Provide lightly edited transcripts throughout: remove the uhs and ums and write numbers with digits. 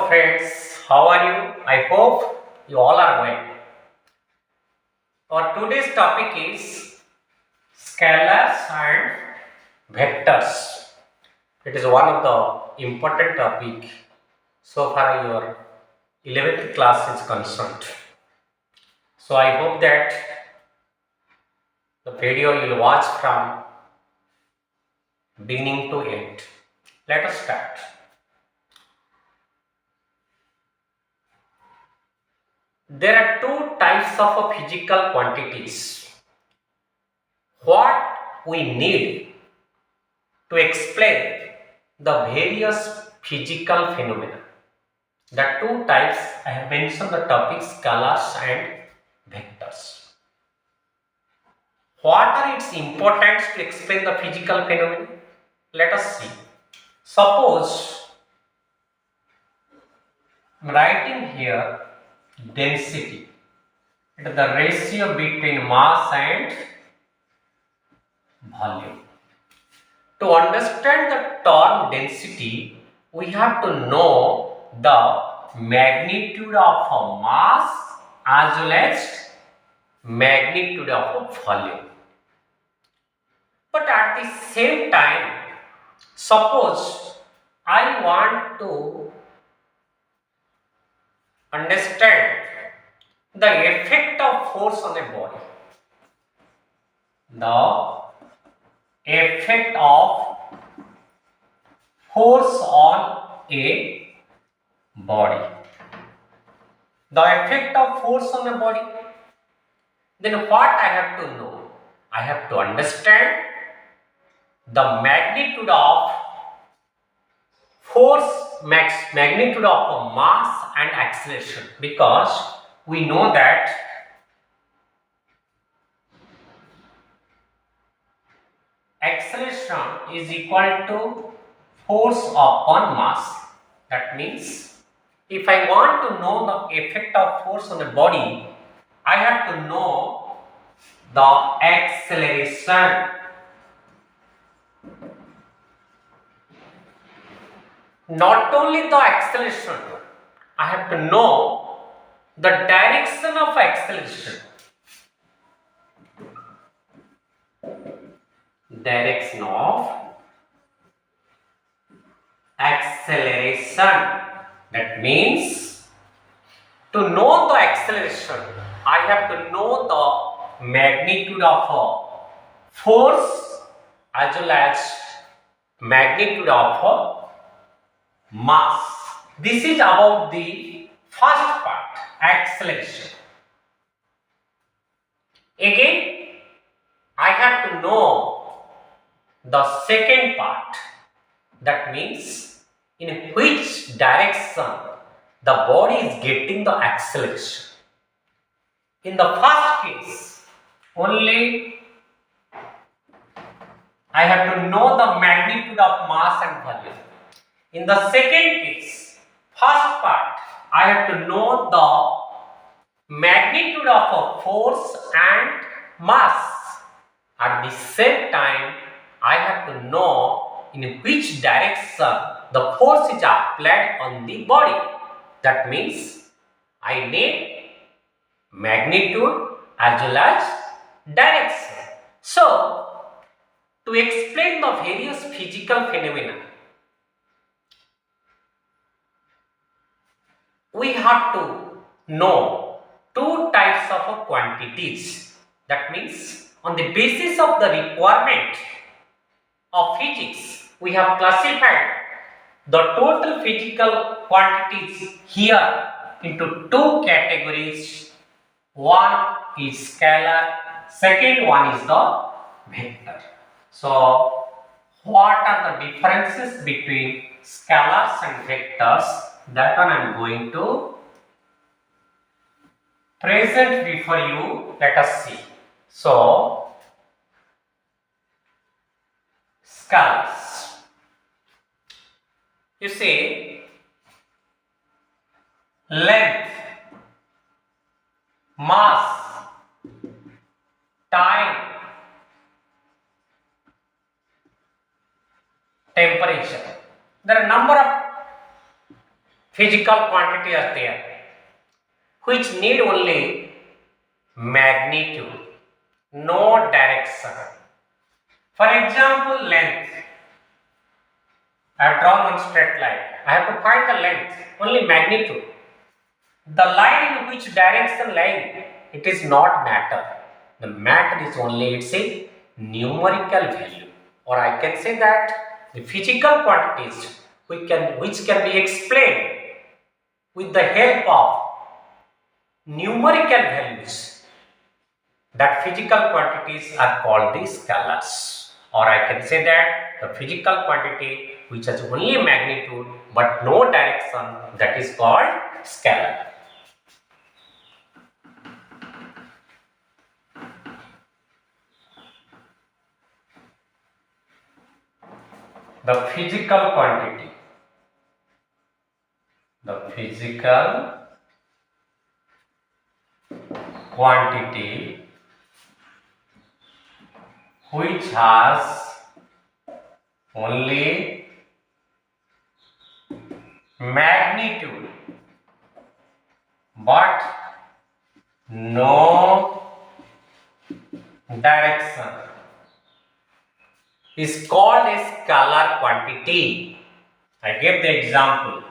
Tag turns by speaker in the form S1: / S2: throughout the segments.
S1: friends, how are you? I hope you all are well. Our today's topic is scalars and vectors. It is one of the important topic so far your 11th class is concerned. So I hope that the video you will watch from beginning to end. Let us start. There are two types of physical quantities. What we need to explain the various physical phenomena. The two types I have mentioned the topics scalars and vectors. What are its importance to explain the physical phenomena? Let us see. Suppose I am writing here density. It is the ratio between mass and volume. To understand the term density, we have to know the magnitude of a mass as well as magnitude of a volume. But at the same time, suppose I want to understand the effect of force on a body. The effect of force on a body. The effect of force on a body. Then what I have to know? I have to understand the magnitude of force, magnitude of a mass and acceleration, because we know that acceleration is equal to force upon mass. That means if I want to know the effect of force on a body, I have to know the acceleration. Not only the acceleration, I have to know the direction of acceleration. Direction of acceleration. That means to know the acceleration, I have to know the magnitude of force as well as magnitude of mass. This is about the first part, acceleration. Again, I have to know the second part. That means in which direction the body is getting the acceleration. In the first case, only I have to know the magnitude of mass and volume. In the second case, first part, I have to know the magnitude of a force and mass. At the same time, I have to know in which direction the force is applied on the body. That means I need magnitude as well as direction. So, to explain the various physical phenomena, we have to know two types of quantities. That means on the basis of the requirement of physics, we have classified the total physical quantities here into two categories. One is scalar, second one is the vector. So, what are the differences between scalars and vectors? That one I am going to present before you. Let us see. So, scalars. You see, length, mass, time, temperature. There are a number of physical quantity are there which need only magnitude, no direction. For example, length. I have drawn one straight line. I have to find the length, only magnitude. The line in which direction lying, it is not matter. The matter is only its a numerical value, or I can say that the physical quantities which can be explained with the help of numerical values. That physical quantities are called the scalars, or I can say that the physical quantity which has only magnitude but no direction, that is called scalar. The physical quantity, which has only magnitude but no direction is called a scalar quantity. I gave the example: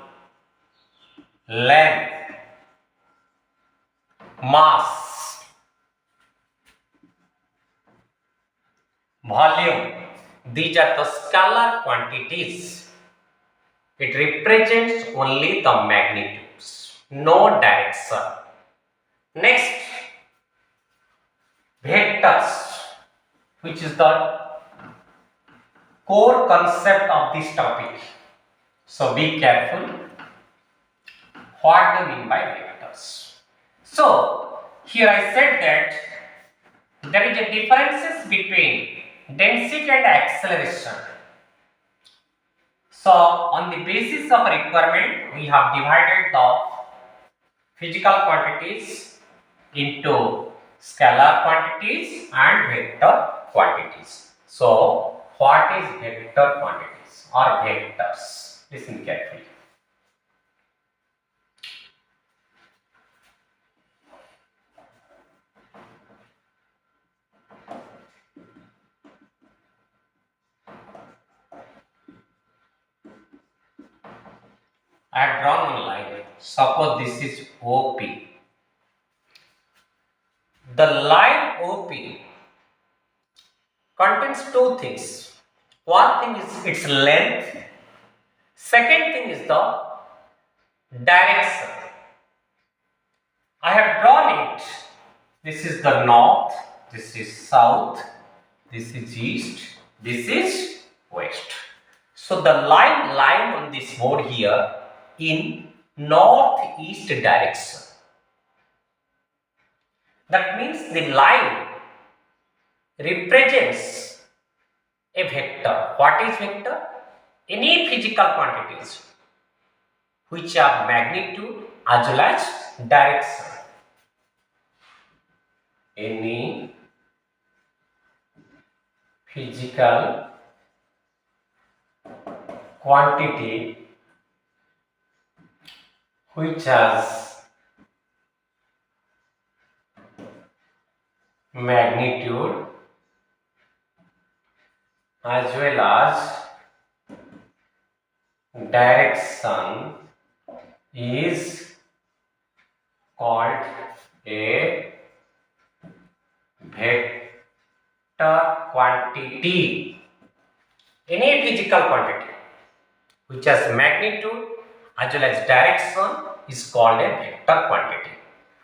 S1: length, mass, volume. These are the scalar quantities. It represents only the magnitudes, no direction. Next, vectors, which is the core concept of this topic. So be careful. What do you mean by vectors? So here I said that there is a differences between density and acceleration. So on the basis of requirement, we have divided the physical quantities into scalar quantities and vector quantities. So what is vector quantities or vectors? Listen carefully. I have drawn one line. Suppose this is OP. The line OP contains two things. One thing is its length. Second thing is the direction. I have drawn it. This is the north, this is south, this is east, this is west. So the line lying on this board here in northeast direction. That means the line represents a vector. What is vector? Any physical quantities which are magnitude as well as direction. Any physical quantity which has magnitude as well as direction is called a vector quantity. Any physical quantity which has magnitude as well as direction is called a vector quantity.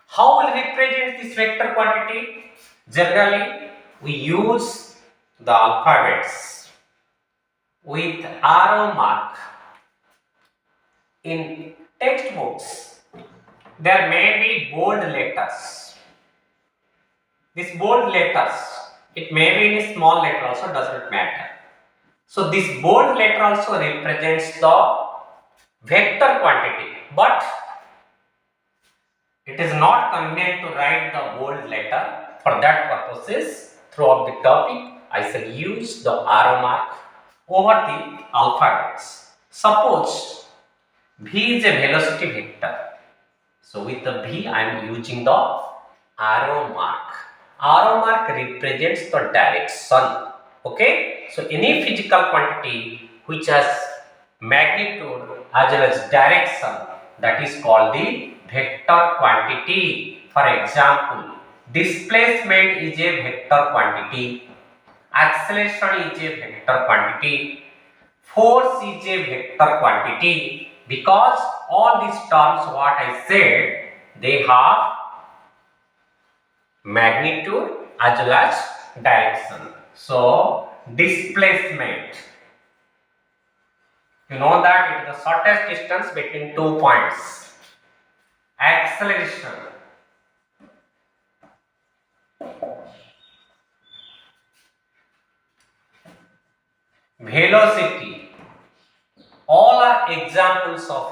S1: How will represent this vector quantity? Generally, we use the alphabets with arrow mark. In textbooks, there may be bold letters. This bold letters, it may be in a small letter also, does not matter. So this bold letter also represents the vector quantity, but it is not convenient to write the bold letter. For that purposes, throughout the topic, I shall use the arrow mark over the alphabets. Suppose V is a velocity vector. So with the V I am using the arrow mark. Arrow mark represents the direction. Okay. So any physical quantity which has magnitude as well as direction, that is called the vector quantity. For example, displacement is a vector quantity. Acceleration is a vector quantity. Force is a vector quantity, because all these terms what I said, they have magnitude as well as direction. So displacement, you know that it is the shortest distance between 2 points. Acceleration, velocity, all are examples of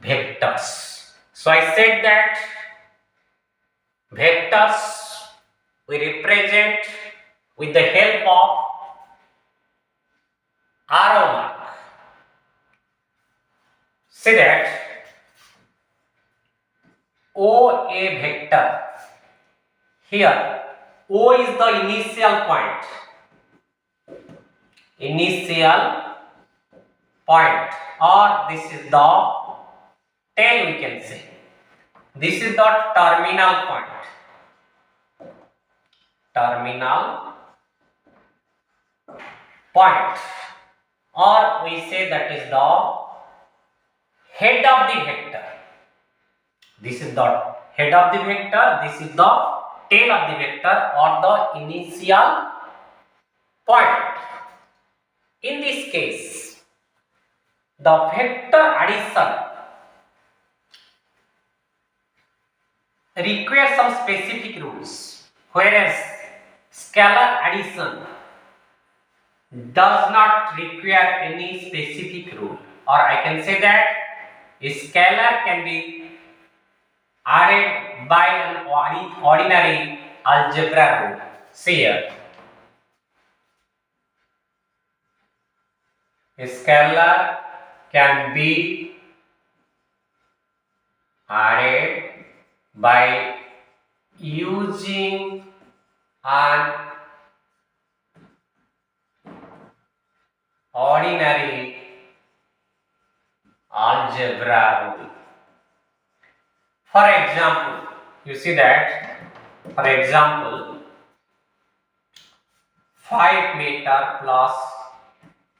S1: vectors. So I said that vectors we represent with the help of arrow mark. Say that O a vector. Here O is the initial point. Or this is the tail, we can say. This is the terminal point. Or we say that is the head of the vector. This is the head of the vector, this is the tail of the vector, or the initial point. In this case, the vector addition requires some specific rules, whereas scalar addition does not require any specific rule. Or I can say that a scalar can be added by an ordinary algebra rule. See here, a scalar can be added by using an ordinary algebra rule. For example, you see that, for example, 5 meter plus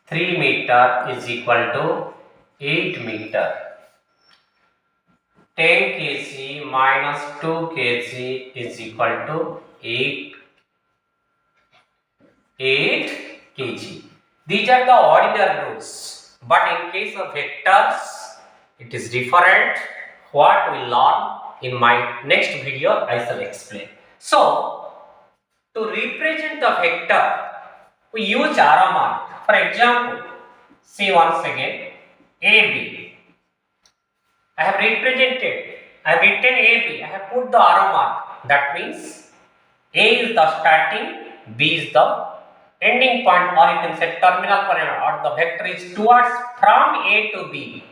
S1: 3 meter is equal to 8 meter. 10 kg minus 2 kg is equal to 8 kg. These are the ordinary rules. But in case of vectors, it is different. What we learn in my next video, I shall explain. So, to represent the vector, we use arrow mark. For example, see once again, AB. I have represented, I have written AB, I have put the arrow mark. That means A is the starting, B is the ending point, or you can say terminal point, or the vector is towards from A to B.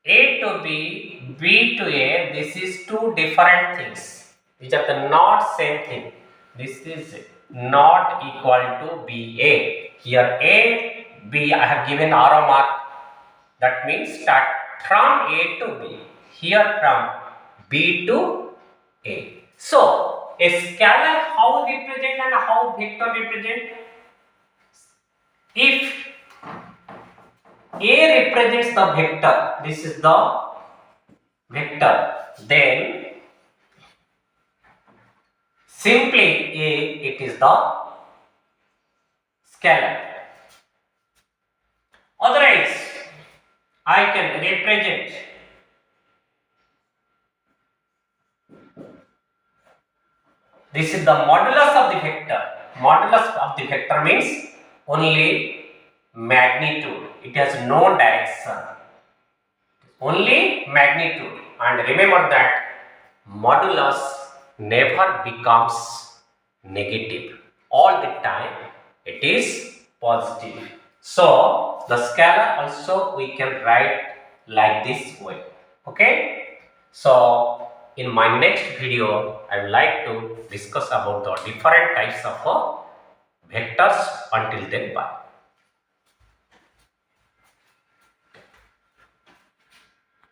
S1: A to B, B to A, this is two different things. These are the not same thing. This is not equal to BA. Here A, B, I have given arrow mark. That means start from A to B. Here from B to A. So, a scalar how represent and how vector represent? If A represents the vector, this is the vector, then simply A, it is the scalar. Otherwise, I can represent this is the modulus of the vector. Modulus of the vector means only magnitude. It has no direction. Only magnitude. And remember that modulus never becomes negative. All the time it is positive. So, the scalar also we can write like this way. Okay. So in my next video, I would like to discuss about the different types of vectors. Until then, bye.